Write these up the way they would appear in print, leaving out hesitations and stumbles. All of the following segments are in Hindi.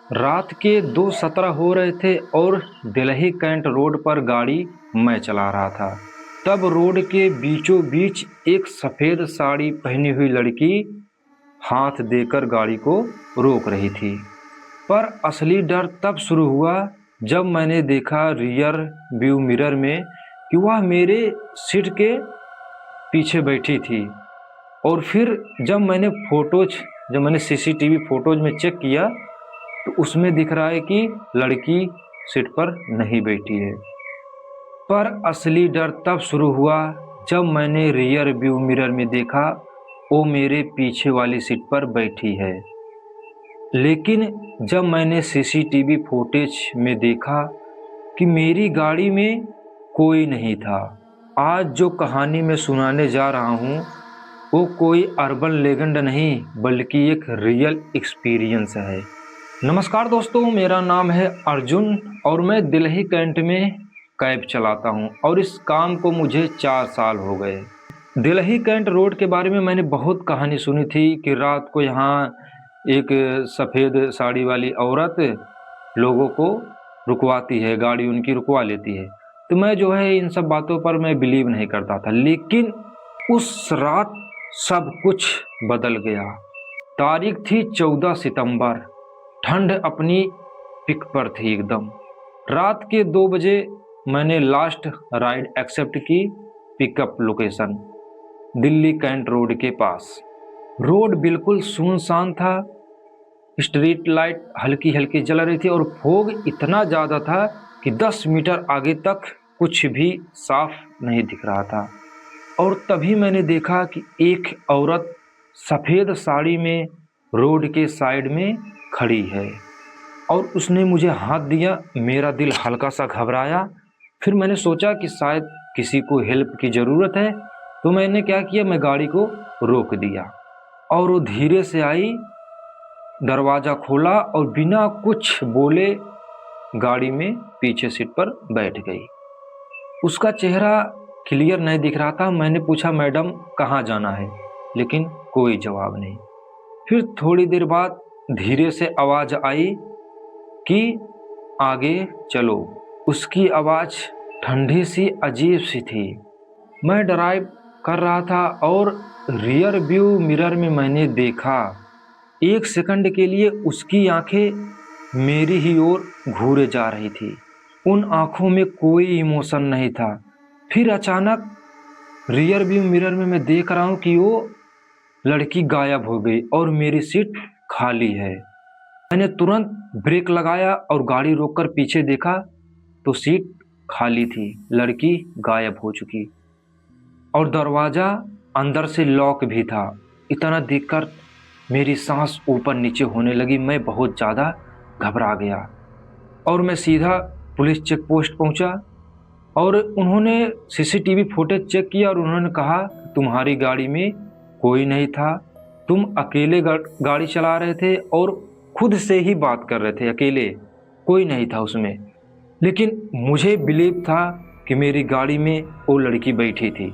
रात के 2:17 हो रहे थे और दिल्ली कैंट रोड पर गाड़ी मैं चला रहा था। तब रोड के बीचों बीच एक सफ़ेद साड़ी पहनी हुई लड़की हाथ देकर गाड़ी को रोक रही थी। पर असली डर तब शुरू हुआ जब मैंने देखा रियर व्यू मिरर में कि वह मेरे सीट के पीछे बैठी थी। और फिर जब मैंने सीसीटीवी फोटोज में चेक किया तो उसमें दिख रहा है कि लड़की सीट पर नहीं बैठी है। पर असली डर तब शुरू हुआ जब मैंने रियर व्यू मिरर में देखा वो मेरे पीछे वाली सीट पर बैठी है। लेकिन जब मैंने सीसीटीवी फुटेज में देखा कि मेरी गाड़ी में कोई नहीं था। आज जो कहानी मैं सुनाने जा रहा हूँ वो कोई अर्बन लेजेंड नहीं बल्कि एक रियल एक्सपीरियंस है। नमस्कार दोस्तों, मेरा नाम है अर्जुन और मैं दिल्ली कैंट में कैब चलाता हूं और इस काम को मुझे 4 साल हो गए। दिल्ली कैंट रोड के बारे में मैंने बहुत कहानी सुनी थी कि रात को यहाँ एक सफ़ेद साड़ी वाली औरत लोगों को रुकवाती है, गाड़ी उनकी रुकवा लेती है। तो मैं जो है इन सब बातों पर मैं बिलीव नहीं करता था। लेकिन उस रात सब कुछ बदल गया। तारीख थी 14 सितंबर। ठंड अपनी पिक पर थी एकदम। रात के 2 बजे मैंने लास्ट राइड एक्सेप्ट की। Pickup location Delhi Cantt road के पास। रोड बिल्कुल सुनसान था। स्ट्रीट लाइट हल्की हल्की जल रही थी और फोग इतना ज़्यादा था कि 10 मीटर आगे तक कुछ भी साफ नहीं दिख रहा था। और तभी मैंने देखा कि एक औरत सफ़ेद साड़ी में रोड के साइड में खड़ी है और उसने मुझे हाथ दिया। मेरा दिल हल्का सा घबराया। फिर मैंने सोचा कि शायद किसी को हेल्प की ज़रूरत है, तो मैंने क्या किया, मैं गाड़ी को रोक दिया और वो धीरे से आई, दरवाज़ा खोला और बिना कुछ बोले गाड़ी में पीछे सीट पर बैठ गई। उसका चेहरा क्लियर नहीं दिख रहा था। मैंने पूछा, मैडम कहाँ जाना है? लेकिन कोई जवाब नहीं। फिर थोड़ी देर बाद धीरे से आवाज़ आई कि आगे चलो। उसकी आवाज़ ठंडी सी अजीब सी थी। मैं ड्राइव कर रहा था और रियर व्यू मिरर में मैंने देखा 1 सेकंड के लिए उसकी आंखें मेरी ही ओर घूरे जा रही थी। उन आंखों में कोई इमोशन नहीं था। फिर अचानक रियर व्यू मिरर में मैं देख रहा हूँ कि वो लड़की गायब हो गई और मेरी सीट खाली है। मैंने तुरंत ब्रेक लगाया और गाड़ी रोककर पीछे देखा तो सीट खाली थी, लड़की गायब हो चुकी और दरवाज़ा अंदर से लॉक भी था। इतना देखकर मेरी सांस ऊपर नीचे होने लगी। मैं बहुत ज़्यादा घबरा गया और मैं सीधा पुलिस चेक पोस्ट पहुँचा और उन्होंने सीसीटीवी फुटेज चेक किया और उन्होंने कहा तुम्हारी गाड़ी में कोई नहीं था, तुम अकेले गाड़ी चला रहे थे और खुद से ही बात कर रहे थे, अकेले, कोई नहीं था उसमें। लेकिन मुझे बिलीव था कि मेरी गाड़ी में वो लड़की बैठी थी।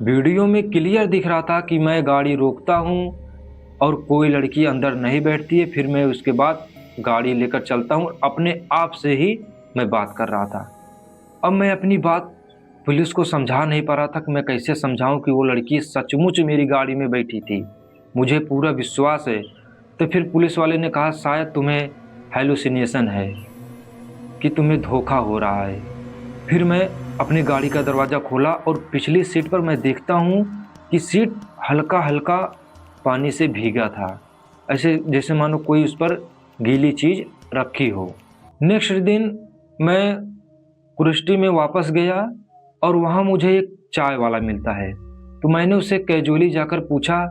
वीडियो में क्लियर दिख रहा था कि मैं गाड़ी रोकता हूँ और कोई लड़की अंदर नहीं बैठती है। फिर मैं उसके बाद गाड़ी लेकर चलता हूँ। अपने आप से ही मैं बात कर रहा था। अब मैं अपनी बात पुलिस को समझा नहीं पा रहा था कि मैं कैसे समझाऊं कि वो लड़की सचमुच मेरी गाड़ी में बैठी थी। मुझे पूरा विश्वास है। तो फिर पुलिस वाले ने कहा शायद तुम्हें हेलुसिनेशन है, कि तुम्हें धोखा हो रहा है। फिर मैं अपनी गाड़ी का दरवाज़ा खोला और पिछली सीट पर मैं देखता हूँ कि सीट हल्का हल्का पानी से भीगा था, ऐसे जैसे मानो कोई उस पर गीली चीज़ रखी हो। नेक्स्ट दिन मैं कुरिस्टी में वापस गया और वहाँ मुझे एक चाय वाला मिलता है। तो मैंने उससे कैजुअली जाकर पूछा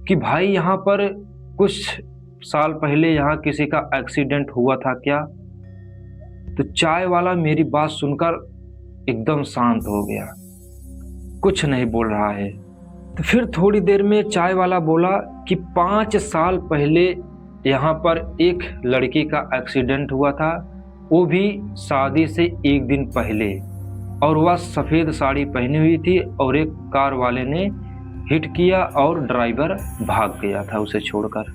कि भाई यहाँ पर कुछ साल पहले यहाँ किसी का एक्सीडेंट हुआ था क्या? तो चाय वाला मेरी बात सुनकर एकदम शांत हो गया, कुछ नहीं बोल रहा है। तो फिर थोड़ी देर में चाय वाला बोला कि 5 साल पहले यहाँ पर एक लड़की का एक्सीडेंट हुआ था, वो भी शादी से 1 दिन पहले, और वह सफ़ेद साड़ी पहनी हुई थी और एक कार वाले ने हिट किया और ड्राइवर भाग गया था उसे छोड़कर।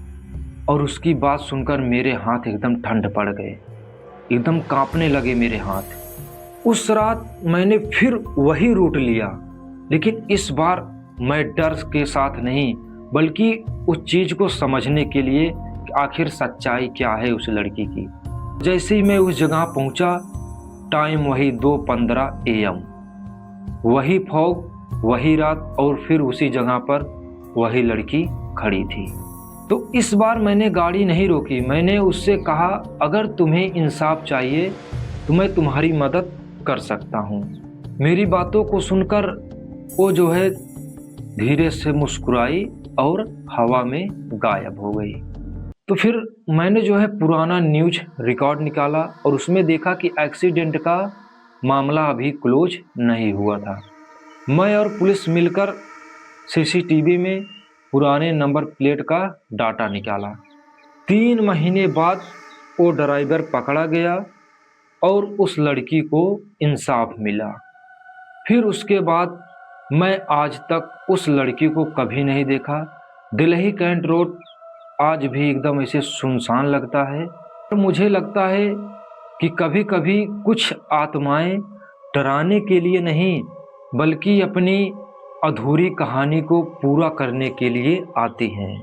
और उसकी बात सुनकर मेरे हाथ एकदम ठंड पड़ गए, एकदम कांपने लगे मेरे हाथ। उस रात मैंने फिर वही रूट लिया, लेकिन इस बार मैं डर के साथ नहीं बल्कि उस चीज़ को समझने के लिए कि आखिर सच्चाई क्या है उस लड़की की। जैसे ही मैं उस जगह पहुंचा, टाइम वही 2:15 AM, वही फॉग, वही रात और फिर उसी जगह पर वही लड़की खड़ी थी। तो इस बार मैंने गाड़ी नहीं रोकी। मैंने उससे कहा, अगर तुम्हें इंसाफ चाहिए तो मैं तुम्हारी मदद कर सकता हूँ। मेरी बातों को सुनकर वो जो है धीरे से मुस्कुराई और हवा में गायब हो गई। तो फिर मैंने जो है पुराना न्यूज़ रिकॉर्ड निकाला और उसमें देखा कि एक्सीडेंट का मामला अभी क्लोज नहीं हुआ था। मैं और पुलिस मिलकर CCTV में पुराने नंबर प्लेट का डाटा निकाला। 3 महीने बाद वो ड्राइवर पकड़ा गया और उस लड़की को इंसाफ मिला। फिर उसके बाद मैं आज तक उस लड़की को कभी नहीं देखा। दिल्ली कैंट रोड आज भी एकदम ऐसे सुनसान लगता है। तो मुझे लगता है कि कभी कभी कुछ आत्माएं डराने के लिए नहीं बल्कि अपनी अधूरी कहानी को पूरा करने के लिए आती हैं,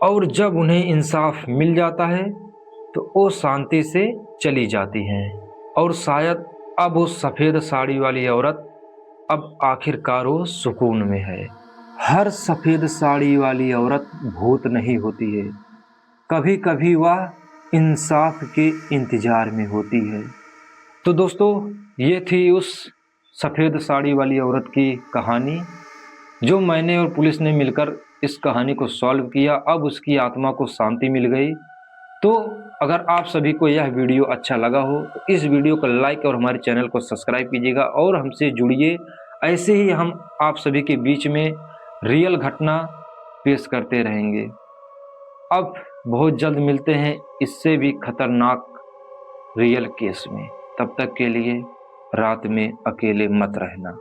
और जब उन्हें इंसाफ मिल जाता है तो वो शांति से चली जाती हैं। और शायद अब उस सफ़ेद साड़ी वाली औरत अब आखिरकार वो सुकून में है। हर सफ़ेद साड़ी वाली औरत भूत नहीं होती है, कभी कभी वह इंसाफ के इंतज़ार में होती है। तो दोस्तों, ये थी उस सफ़ेद साड़ी वाली औरत की कहानी, जो मैंने और पुलिस ने मिलकर इस कहानी को सॉल्व किया। अब उसकी आत्मा को शांति मिल गई। तो अगर आप सभी को यह वीडियो अच्छा लगा हो तो इस वीडियो को लाइक और हमारे चैनल को सब्सक्राइब कीजिएगा और हमसे जुड़िए। ऐसे ही हम आप सभी के बीच में रियल घटना पेश करते रहेंगे। अब बहुत जल्द मिलते हैं इससे भी खतरनाक रियल केस में। तब तक के लिए रात में अकेले मत रहना।